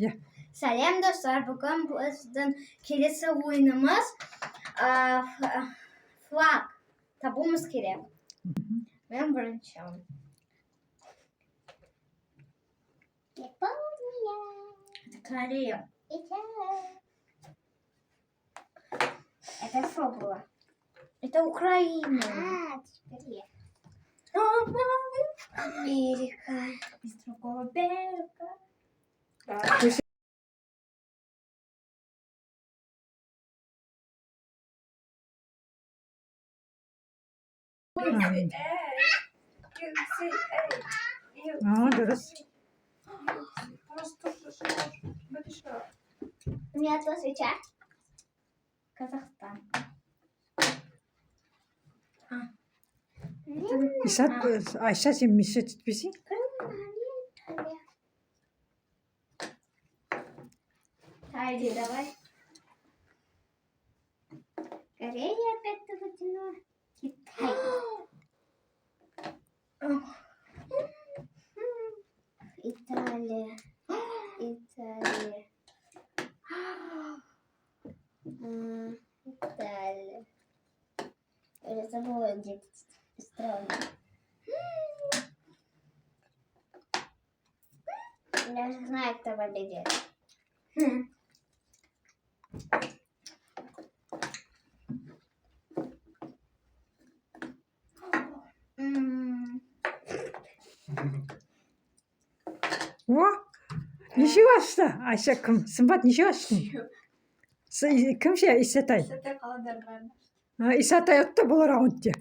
Ya. Selam dostlar. Bugün bizden kelisi oyunumuz flag. Tapmamız gerek. Ben birinçiyim. Япония. Koreya. Это что было? Это Украина. Теперь я. Америка. Из другого берега. Дұрыс. У меня то свеча. Казахстан. Исат, Айша сен мише түтпесең? Хайди, давай. Корея опять потянула. Китай. Италия. Италия. Италия. Я забыла, где страна. Я же знаю, кто победит. О, неше ашты? Айша кім? Сымбат неше аштың? Кім ше Исатай? Сәте қалдырған. Исатай отты бұл раундте.